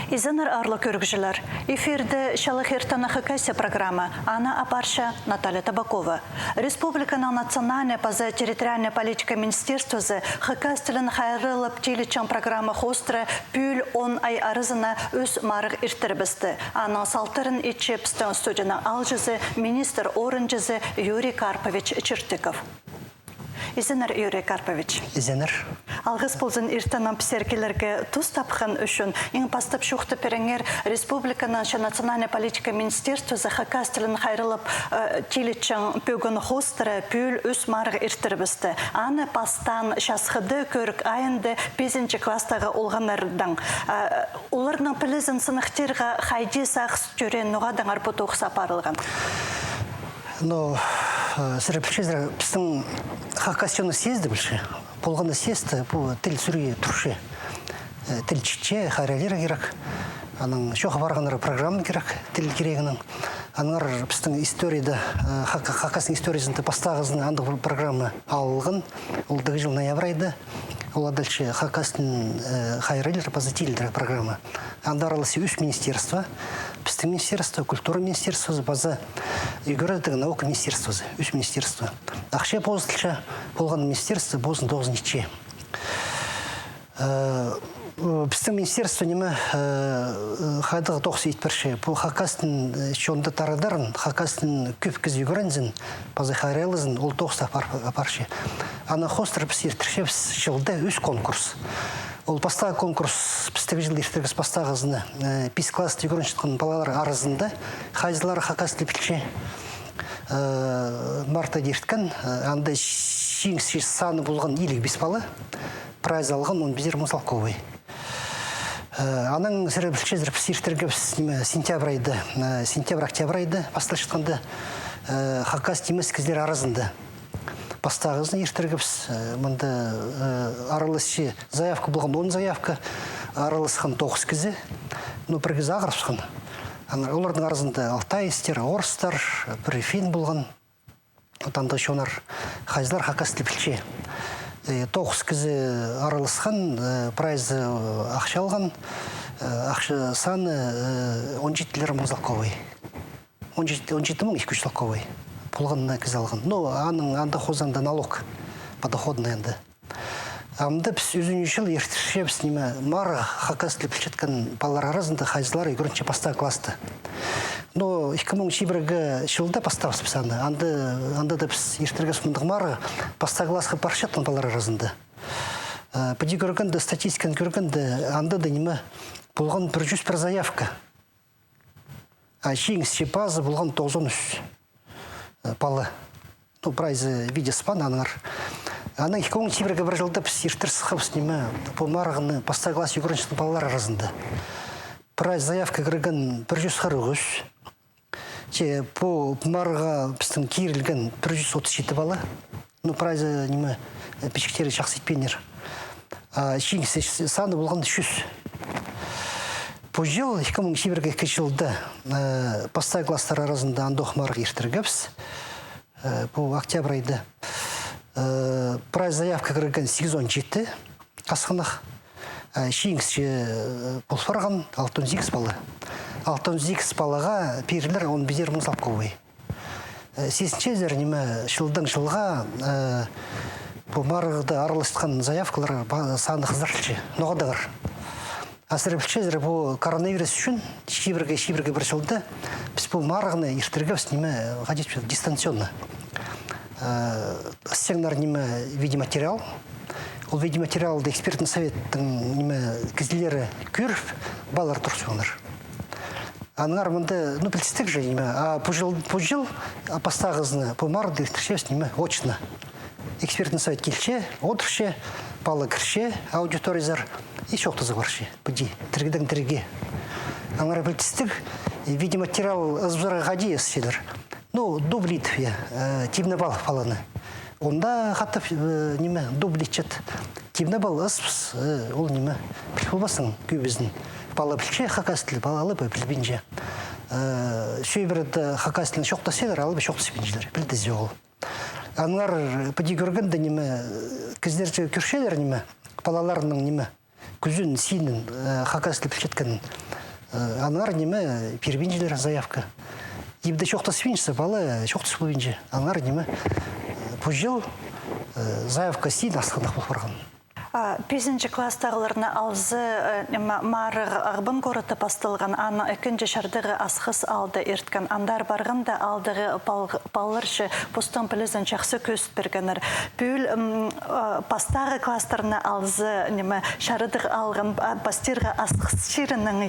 Изенер арлы көргіжілер. Эфирді Шалахиртана Хакасия программа Анна Апарша, Наталья Табакова. Республиканың национальная поза территориальная политика министерства Хакастилен хайрылып телечен программа хостра пүл 10 ай арызына өз марық иртірбісті. Аның салтырын ичепстен студияна алжызы министр орынжызы Юрий Карпович Чертыков. Изенер Юрий Карпович. Изенер. Алғыс болзын иртанан пісеркелерге тұз тапқан үшін ең пастап шуқты переңер республиканың национальная политика министерства за Хакастилен хайрылып телечен пөгін хостыры пүл өз марғы иртірбісті. Аны пастан шасқыды көрік айынды 5-ші кластағы олғанырдан. Олардың пілізін сынықтерға хайде сақс түрен нұғадан арпыты оқса парылған. Но сірі біздің Хакастионы сезді білші. Болғаны сезді, бұл тіл сүрге тұршы. Тіл читче, хайралері керек. Аның шоғы барғанары программы керек, тіл керегінің. Аныңар біздің историяда, Хакастың историясында бастағызын андық программы алылған. Ол дағы жыл ноябрь айды. Ол адальше Хакастың хайралері позитивлері программы. Андаралысы үш министерство. Біздің министерство, культура министерство, база үйгөрдігі наука министерство, үш министерство. Ақша боздылша болған министерство бозын 9-нече. Біздің министерство немі қайдығы 9 етперші. Бұл Хакастың шонды тарадарын, Хакастың көп кіз үйгөрінзін, база хайралызын, ол 9 апаршы. Ана хостыр біз ертірше біз жылда үш конкурс. Ол бастағы конкурс біздегі жыл ертіргіз бастағызыны 5 класс үйгөрін шытқан балалар арызында хайзылары Хакасты білше марта дерткен, анда шеңсі саны болған 55 бала, прайз алған 15 мұсалковый. Аның сірі білшезір пісіртіргі сентябрь айды, сентябрь-октябрь айды бастал шытқанды Хакасты емес кіздер арызында. Бастағызын ертіргіпс, мұнда аралысы заявка болған 10 заявка, аралысқан 9 кізі, бір кізі ағырыпсқан. Олардың арасында алтайстер, орыстар, бір фин болған, отанда шонар хайзлар Хакасты білше. 9 кізі аралысқан, прайзы ақша алған, ақша саны 17 мұзалковый. 17 мың 200 алковый. Болғанына кіз алған. Но аның анда хозанда налог подоходный анды. Амды біз өзін үшіл ертірше біз неме мар Хакасты білчеткен балалар арасында хайзылар үйгірінше пастағы класты. Но 2001 жылда поставыз біз аны. Анда да біз ертірге сұмындық мар пастағы класқа баршеттен балалар арасында. Бұды көргенді, статистиканы көргенді, анда да неме болған 100 заявка. А шеңісше базы болған 93. Палы. Ну, прайзы виде спан анар. Аның 2001 бір жылда біз ертірсіқып снеме по марғыны пастағы класс үйгіріншінің балалар арасында. Прайз заявка кірген 140. Че по марға біздің кейрілген 137 бала. Ну, прайзы неме пешіктері жақсы етпенер. Шеңісі саны болған 100. По жыл 2001 жылда пастағы класстар арасында андоқ марғы ертіргіпс. По октябрь айды прайз заявка кірген 817 қасқынақ. Шеңісі бұл фарған 608 балы. 608 балаға перілер 15 мұзалковый. Сесінші әзір неме жылдан жылға бұл марғыды аралыстқан заявкалар саны қыздаршы, ноғадығыр. Асыры білшезір бұл коронавирус үшін шибірге бір жылда біз бұл марғыны ертіргіз неме ғадет дистанционны. Сценар неме видеоматериал. Ол видеоматериалды экспертный советтің неме кізілері көріп, балар тұрсуыныр. Аныңар мұнда, білістік же неме, бұл жыл апастағызыны бұл марғыды ертіршес неме очно. Экспертный совет келше, отырше, балы кірше, аудиторизар. И шоқтызы баршы, бұди, тіргеден тірге. Аңғара білтістік, видеоматериал азбызарға ғади еселер. Ну, дублит, тивны бал фаланы. Онда қаттып, неме, дублит чет. Тивны бал азбыз, ол неме, білбасың көбізін. Балы білше, Хакастылы, балалы бай білбінже. Шөйбірді Хакастылын шоқта селер, алып шоқта сепенжелер, білдізе ол. Аңғар бұди көргенде неме, кіздерді көршелер неме, балаларының неме, күзін, синін, Хакасты білшеткен Анар неме первинжилер заявка. Ибде чокта свинчса бала чокта свинчи. Анар неме пужил заявка си насханах болгарган. 5 класстағыларына алзы марық ағбын көріті бастылған аны өкінді шардығы асқыс алды ерткен андар барғанда алдығы палыршы пұстың пілізін жақсы көст бергенір. Бүл пастағы класстарына алзы шарыдық алған пастирға асқыс ширінің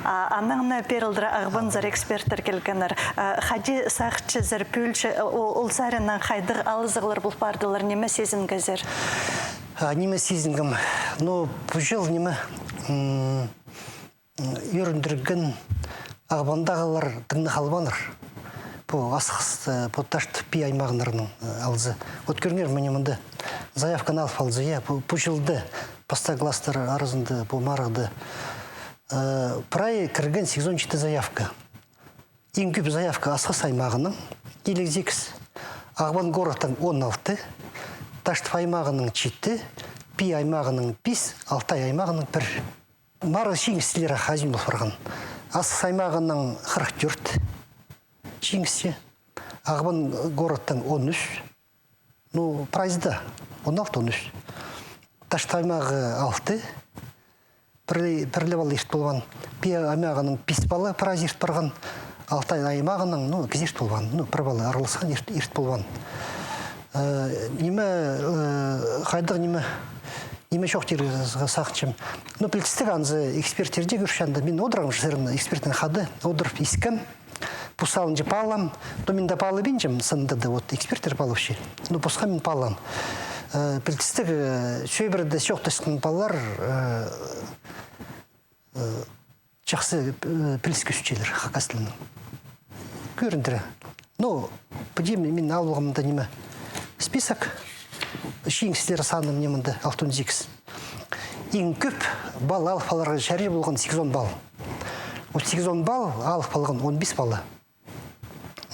аныңны берілдірі ағбын зар эксперттер келгенір. Хади сақчы зір бүлші ұлсарының қайдық алызығылар бұл бардылар неме сезін газер? Неме сезінгім, но бұжыл неме үйріндірген ағбандағылар діңні қалбаныр. Бұл асқысты, бұл ташты пи аймағынырының алзы. От көріңер мәне мұнды заявканы алып алзы, бұжылды, паста кластар арызынды, бұл марықты. Прай кірген 8-17 заявка. Ең көп заявка асқыс аймағының, елегзекіз ағбан городтан 16, Ташты аймағының 7, пи аймағының 5, алтай аймағының 1. Мары жеңістілері хазин бұл барған. Асқыс аймағының 44, жеңісі. Ағбан городтың 13, прайзда 16-13. Ташты аймағы 6, бірлі балы ешт болған. Пи аймағының 5 балы прайз ешт барған. Алтай аймағының кезешт болған. Бір балы арылысқан ешт болған. Неме қайдық неме шоқтер сақчым. Білтістік анзы эксперттерде көршанды. Мен одырағым жырын эксперттің қады. Одырып искім. Пусалын же палам. Мен да палы бенжім сындады. Эксперттер палывшы. Пусқа мен палам. Білтістік сөйбірді шоқтысқын палар жақсы піліскі сүчелер қақасылының. Көріндірі. Бұдем мен алуғымда неме список жеңістері саным немінді 6-8. Ең көп бал алып аларға жәрі болған 8-10 бал. 8-10 бал алып алған 15 балы.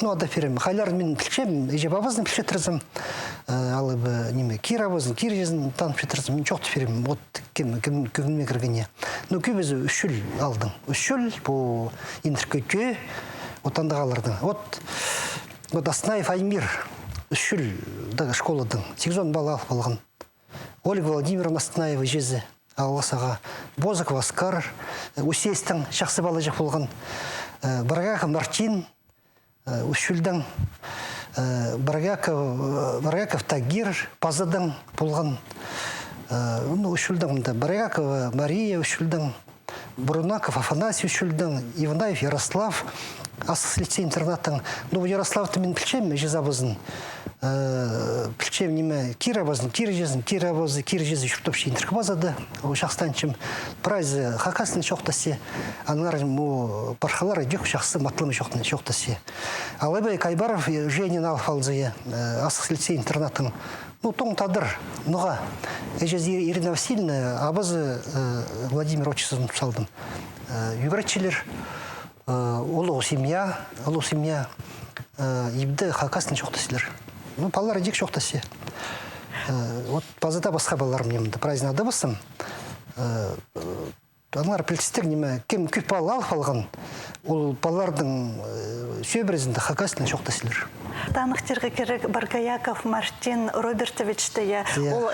Ада берем. Қайларын мен білчем, ежебабызын білше тұрызым. Алып неме кирабызын, киржезін танып жетірізім. Мен жоқты берем. Көгінме кіргене. Көбізі үшіл алдың. Үшіл бұл интеркөтке отандығалардың. Аснаев Аймир үшіл школадың 8-10 бал алып алған. Ольга Владимировна Астнаева жезі алғасаға. Бозыков Оскар, Усестің шақсы балы жақ болған. Баргаков Мартин үшілдің. Баргаков Тагир Пазадың болған. Үшілдің. Баргакова Мария үшілдің. Брунаков Афанасий үшілдің. Иванаев Ярослав. Асқыс лицей интернаттың. Ярославты мен білчем, жезабызын. Білчем неме кирабызын, киржезі шүртөпші интеркі базады. Шақстанчым прайзы қақасын шоқтасы. Анлар пархалар өдек шақсы матлымы шоқтасы. Алайбай Кайбаров Женин алып алзы асқыс лицей интернаттың. Тоң тадыр, нұға. Әжезі Ирина Васильевна, абызы Владимир Отчесовын салдым. Югратчелер Олу семья, ибді қақасын шоқтасылар. Балалар әдек шоқтасы. Базада басқа балаларым немді. Празден ады басым. Балалар білтістік неме, кем көп бал алып алған, ол балалардың сөйбірізінде қақасын шоқтасылар. Танықтырғы керек Баргаяков Мартин Робертовичті, ол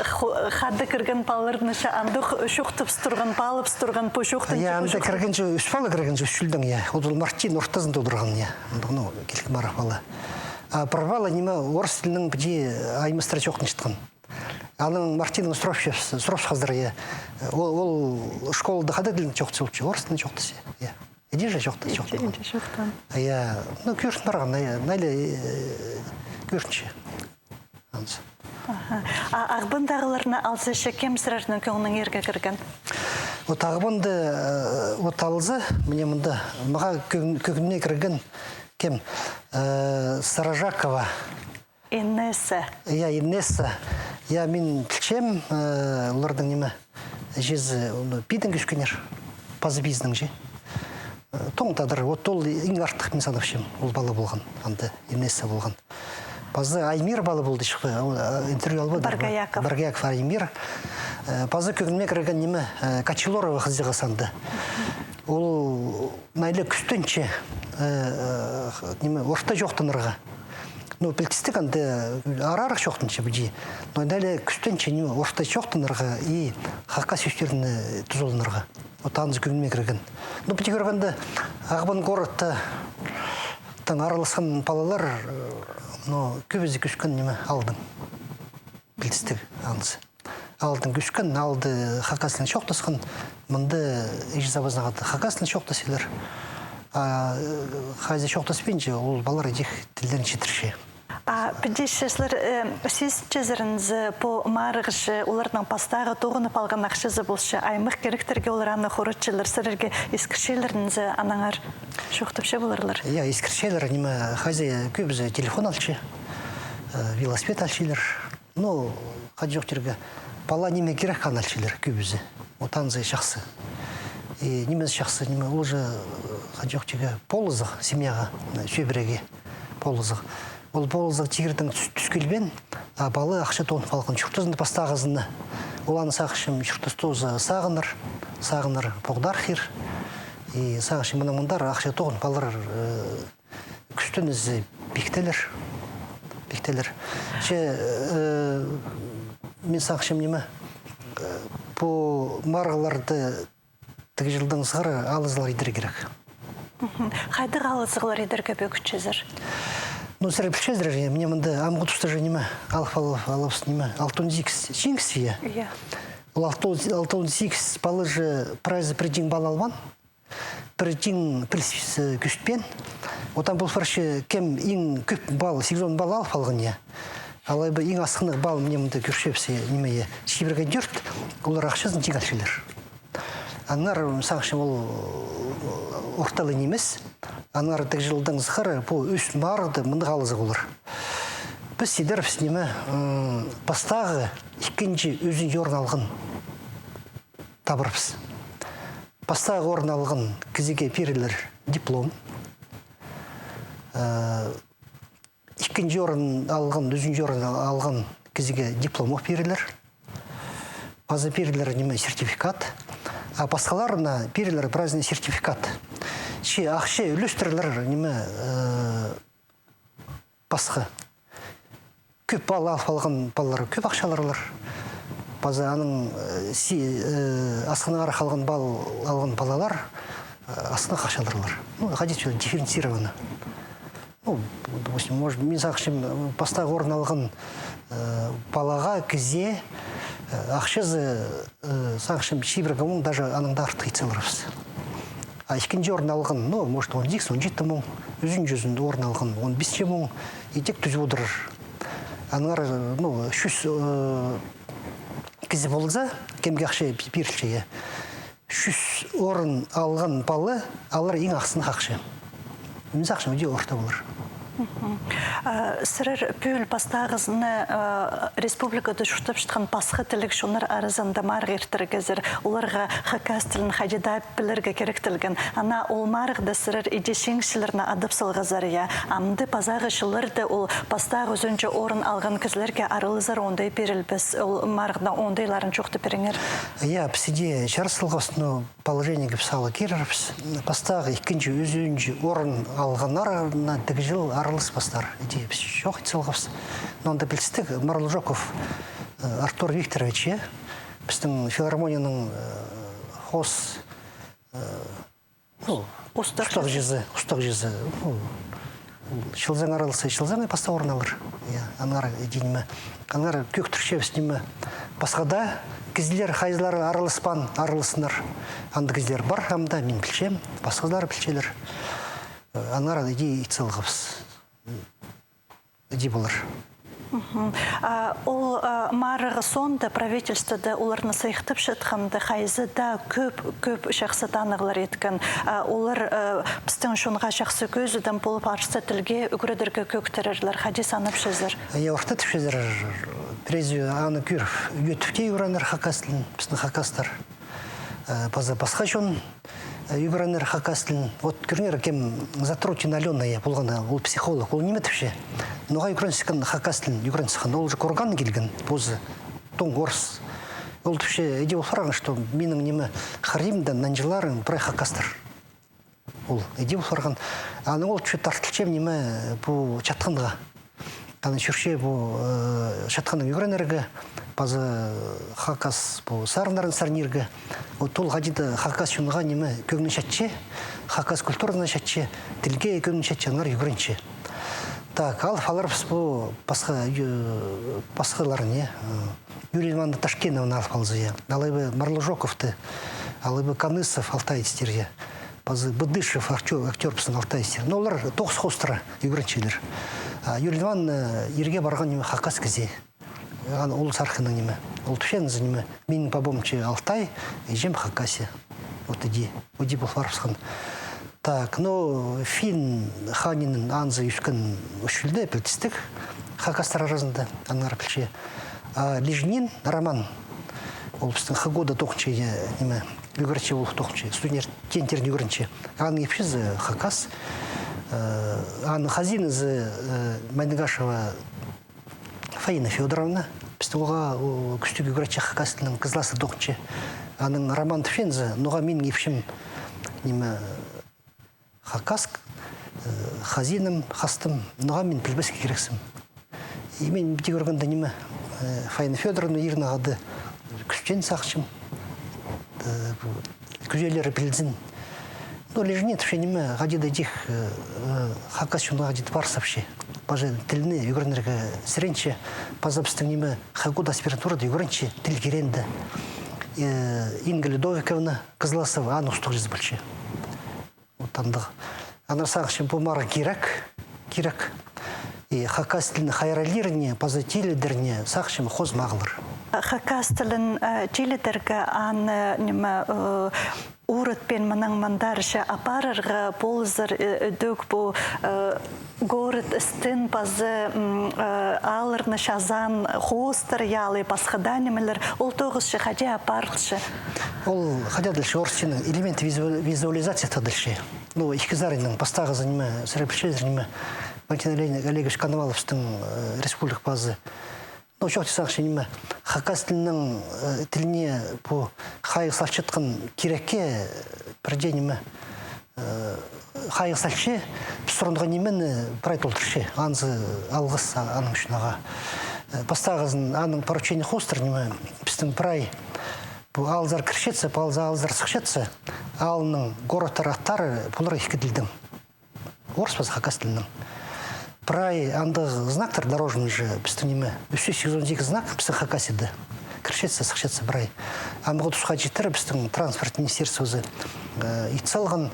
қады кірген балалардың андық шоқтып тұрған, балып тұрған пошоқтың. Анда кіргенші, үш балы кіргенші үшілдің. Ол Мартин ортазында отырған. Келік марақ балы. Парвала неме орыс тілінің біде аймыстыра жоқтың шытқан. Аның Мартинның сұрап қаздыры. Ол школда қады тілін жоқты сөйлші, орыс тілін жоқтысы. Еде же жоқты? Көршін барған, найлы көршінші. Ағбындағыларына алзышы кем сұрарының көңінің ерге кірген? Ағбынды алзы, міне мұнда, маға көгіне кірген кем Саражакова. Иннеса. Иннеса. Мен тілчем, олардың неме жезі бейдің күшкенер, пазы бейзінің же. Тоңтадыр, ол ең артық мен санапшым, ол балы болған, анды Иннеса болған. Пазы Аймир балы болды шықпы, интервью албады. Баргаяков Аймир. Пазы көгінме кірген неме Качелорова қыздыға санды. ол найлы күстенче орта жоқтынырға. Білтістік анды арарық жоқтыншы бұжи. Найлы күстенче орта жоқтынырға и хаққа сөстеріні тұзолынырға. Отаныз күнме кірген. Бұжи көргенде ағбан городта араласқан балалар көбізі күшкен алдың. Білтістік аңыз. Алдың күшкен, алды хақасылын шоқтасқан, мұнды ежізабазнағады хақасылын шоқтасылар. Хайзы шоқтаспенже, ол балар едек тілдерін жетірше. Підешеслер, сіз чезірінзі по марығышы, олардың пастағы тоғынып алған ақшызы болшы, аймық керектерге олараны қорытшылар, сірерге ескіршелерінзі анаңар шоқтыпшы боларлар? Я, ескіршелер, хайзы көбізі телефон алшы, велосипед алшылар. Қады жоқ жерге бала неме керек қан алшылар көбізі. Отанзы жақсы. Немесі жақсы, уже қады жоқ жерге полызық семьяға, сөйбіреге полызық. Ол болызық тегірдің түскелбен, балы ақша тоғын қалған. Шүқтізінді пастағызыны. Оланы сақышым шүқтіз сағыныр поғдар хир. Сақышым мұндар ақша тоғын балыр күстіңіз бектелер. Мен сақышым неме, по марғаларды тігі жылдың сығыры алызылар едір керек. Қайдық алызылар едір көбе күтчезір? Сәрі білшезір, мне мұнды амғы тұста неме, алапс неме, алтон-зикс жеңкс вия. Ол алтон-зикс балы жы прайзы бірден бал алван, бірден прилсіз күстпен. Отан бұл фаршы кем ең көп бал, 8 бал алып алған я. Алайбы ең асқынық бал мне мұнды көршепсі немeye шибірге дөрт, олар ақшызын жең алшылар. Анар саңшым ол орталы немес. Анар тік жылдың зықыры бұл өс марыды мұнды қалызы олар. Біз седер неме бастағы екінші өзін орын алғын табырыпыз. Бастағы орын алғын кізіге перілер диплом. Екінші орын алғын, өзін орын алғын кізіге диплом перілер. Базы перілер неме сертификат. А басқаларына перілер біразіне сертификат. Ақша үлестірілер неме басқа. Көп бал алған балалар, көп ақшаларлар. Базы аның асқынағары қалған бал алған балалар асқынақ ақшаларлар. Қадет сөйлі дифференцированы. Мен сақшым бастағы орын алған балаға кізе ақшызы сақшым шибіргі мұң даже аныңда артық етселеріпсі. Екінші орын алған, может, 10-17 мұң, өзін жүзінде орын алған 15 мұң, етек түзі одырыр. Анығар, шүз кізі болыза, кемге ақша берілшеге. Шүз орын алған балы, алар ең ақсыны қақшы. Мен сақшым өде орта болыр. Сірір пөл бастағызыны республикада жұқтап шытқан басқы тілік шонар арызында марғы ертіргізір. Оларға хақас тілін қадидап білірге керектілген. Ана ол марғды сірір едешеңшілеріне адып сылғызар я. Амды пазағы шылырды ол бастағы өзінше орын алған кізлерге арылызар ондай берілбіз. Ол марғына ондайларын жоқты беріңер. Я, пісіде жарысылғасыны положение кепсалы керіріпс. Бастағы екінші өзінше орын алғанарына тігі жыл арылыс бастар. Біз жоқ етсілғапс. Онда білістік Марл Жоков Артур Викторович, біздің филармонияның хос ұстақ жезі. Шылзаң аралысы, шылзаң паста орын алыр. Анар дейінімі. Анар көк түрше бістімі. Басқада кізілер, хайзылары аралыспан, аралысынар. Анды кізілер бар, амда мен білшем, басқалары білшелер. Анар еді етсілғапс. Еді болыр. Ол марығы сонда правительствода оларны сайықтып шытқанды қайзыда көп шақсы танығылар еткен. Олар біздің шонға шақсы көзіден болып аршысы тілге үгірідірге көктірірлер. Қади санып шезір? Орта түпшезір. Презию аны көріп, өтіптей ұраныр хақастылын, біздің хақастар. Басқа жон үгіраныр хақастылын. Вот көрінер кем затрутин Аленая болғаны, ол психолог, ол неме түпше? Ноға үгірансықын хақастылын, үгірансықын, ол же қорған келген, бозы, тоң орыс. Ол түше иде болфарған, что менің неме харимда нанжыларын прай хакастыр. Ол иде болфарған. Аны ол түше тартылчем неме бұл чатқанға. Аны шүрше бұл чатқанның югренерге, базы хакас бұл сарындарын сарнирге. Ол ғадиді хакас шынға неме көгінің шатче, хакас культурына шатче, тілге көгінің шатче, аңар югренче. Так, ал фаларбыз бұл басқалар не? Юрий Ивановна Ташкеновна алфалзыя. Алайбы Марлыжоковты, алайбы Канысов алтайстерге. Базы Быдышев актерпсын алтайстер. Но олар тоғыз хостра югренчелер. Юрий Ивановна ерге барған неме хакас кізе. Ол сарқының неме. Ол түшенізі неме. Менің бабомче Алтай, жем хакасе. Вот иди бұл фарбысқан. Так, ну, Фин Ханинын анзы үшкін үшілді білтістік. Хакастар арасында аңар білше. Лежнин Роман. Ол біздің хагода тоқынче неме. Югренче ол тоқынче. Студент тентерін югренче. Аны епшізі хакас. Аны хазинызы Майнагашева Фаина Федоровна. Біздің оға күштік югренче хакастының қызласы тоқынче. Аның Роман Тфензі, ноға мен епшім неме хакас, хазиным, хастым, ноға мен білбеске керексім. И мен біте көргенде неме Фаина Федоровна ернағады күштен сақшым. Күзелері білдзін. Но лежнет вообще неме ғадида дих хакас шуна ғадида бар сапше. Бажы тіліне югренерге сіренче, базапстың неме хагуд аспирантурада югренче тіл керенді. Инга Ледовиковна Козласова, аны ұстық жүз білші. Отандығы. Ана сағышын бұмары керек. Хакас тіліні хайралиріне, позатилідеріне сағышын хоз мағылыр. Хакас тілін теледерге аны урыт пен мұның мандарышы апарырға болызыр дөк бұл город істін базы алырны шазан хостыр ялы басқыда немелер ол тоғызшы қаде апарылшы? Ол қаде ділші орысчының элемент визуализация тадылшы. Ну, ихкизарының бастағызы неме, сәрәпілшезір неме, Валентин Олегович Коноваловстың республик базы. Ну, жоқ десақшы неме, хакас тіліне бұл қайық салшытқын керекке бірде неме, қайық салшы, сұрындыға немені прайт олтыршы, анзы алғыс аның үшін аға. Бастағызын аның поручение хостыр неме, біздің прай бұл алызар кіршетсі, алызар сықшетсі, алының городтар аттары бұлар екіділдің. Орыс базы хакас тілінің. Прай андық знактар дорожный же, біздің неме, 382 знак біздің хакасиді. Кіршетсі, сықшетсі прай. Амығы тұсқа жеттірі біздің транспорт министерствозы итсалған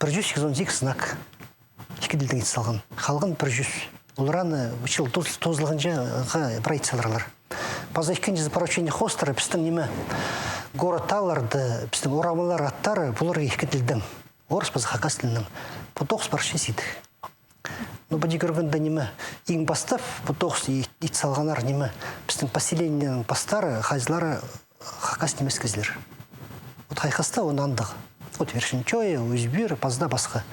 182 знак. Екіділдің итсалған. Қалған 100. Олараны учил тозылған жаға прай итсаларлар. База екенде поручение хостары біздің неме, город таларды, біздің орамалар аттары бұлар екіділдің. Орыс базы хакас тілінің. Бұтоқс баршы сейді. Ну, бұды көргенде неме, ең бастап, бұтоқс ит салғанар неме, біздің поселениенің бастары, хайзлары хакас немес кезлер. Вот хайқаста оны андығы. Вот Вершинчойы, Өзбір, Пазда басқа.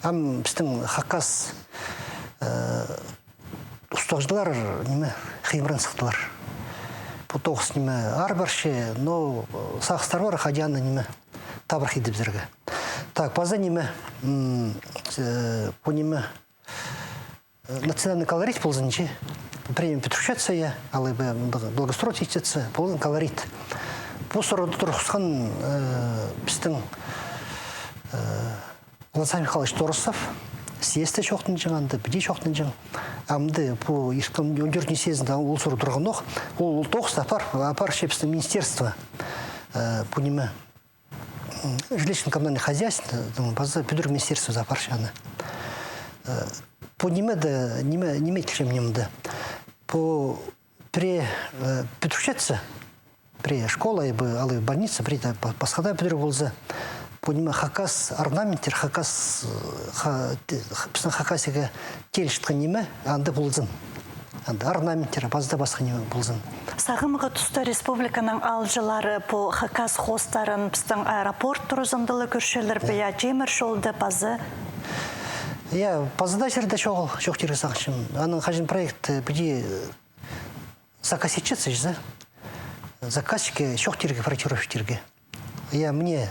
Ам біздің хакас ұстағжылар неме, қиымран сықтылар. Бұтоқс неме, ар баршы, но сақыстар бар, хадияны неме, табыр хейді бізерге. Так, база неме, по неме, национальный колорит ползанче, премия Петрушетция, алайбы благоустройство ползан колорит. По сороду тұрғысқан біздің Владимир Михайлович Торосов, съезді жоқтың жаңанды, біде жоқтың жаң. Амды по ешкім өндерден сезінде ол сороду тұрған оқ, ол тоқсы апар шепістің министерство по неме, жилищно-коммунальное хозяйство, база Педро министерство за паршаны. По немеда, неметличем немеда. По при Петрушетце, при школе, алы больница, при пасхада Педро Волза, по неме хакас орнаментер, хакас хакасига телештқа неме, анды болзын. Орнаментер, базда басқа неме болзын. Сағымығы тұста республиканың алжылары по хакас хостарын біздің аэропорт тұрызындылы көршелер бия жемір жолды базы? Я пазыда жерде жоқ терге сақшым. Аның қажын проект біде заказчица же, заказчики шохтерге, проектировщитерге. Я мне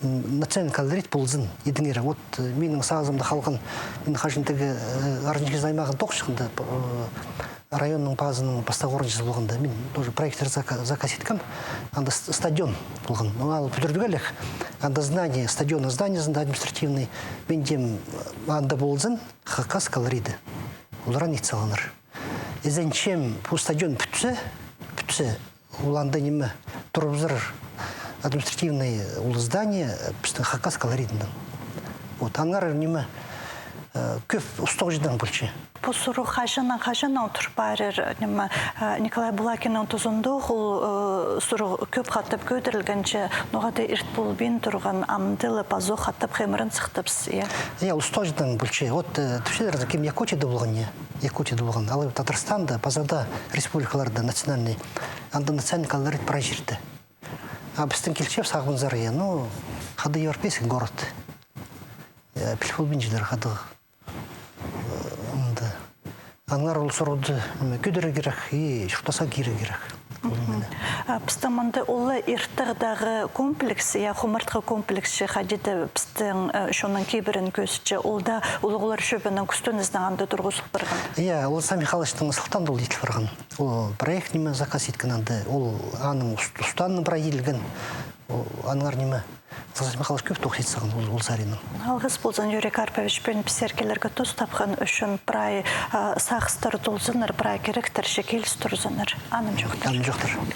национальный колорит ползын едингер. Вот менің сағызымда халқын, мен қажындығы арнеге займағын тоқ шықында районның базының бастағы орыншысы болғанда, мен тоже проекттер заказ еткім, анда стадион болған. Ал бүлдірдігілік, анда здание, стадион зданиясында административный, мен дем анда болзын хакас колориды. Олар не целаныр. Зачем бұл стадион бүтсе, ол анда неме тұрыбзыр административное здание хакас колоридный. Вот аңар неме көп ұстық жидан бұлчы. Бұл сұру қажынан тұр барыр. Николай Булакинның тұзында ол сұру көп қаттып көдірілгенше, ноғады ирт бұл бен тұрған амдылы базу қаттып қемірін сықтыпс. Ұстық жидан бұлчы. Вот түшелерді кем Якутияда болған, ал Татарстанда, базада республикаларда национальный, анда национальный колорит прожирді. А біздің келчеп сағымызар, қады европейский город. Пілфулбинжілер қады. Аңар ол сұруды көдірі керек, шұртаса кері керек. Біздің мұнды олы ирттығдағы комплекс, құмыртқы комплекс қадеді біздің шоның кейбірін көсічі, олда ұлығылар шөбінің күстіңіздің аңды тұрғысып біргін? Ол Сам Михайловичтың ұсылықтан дол етіл біргін. Ол проект неме заказ еткен анды, ол аның ұстанның проектілген, аңар неме Сам Михайлович көп тоқсет сағын ол зарының. Алғыз болзан Юрий Карпович бен пісеркелерге тұз тапқан үшін прай сақыстыр тұлзыныр, прай керектір шекел тұрзыныр. Анын жоқтыр.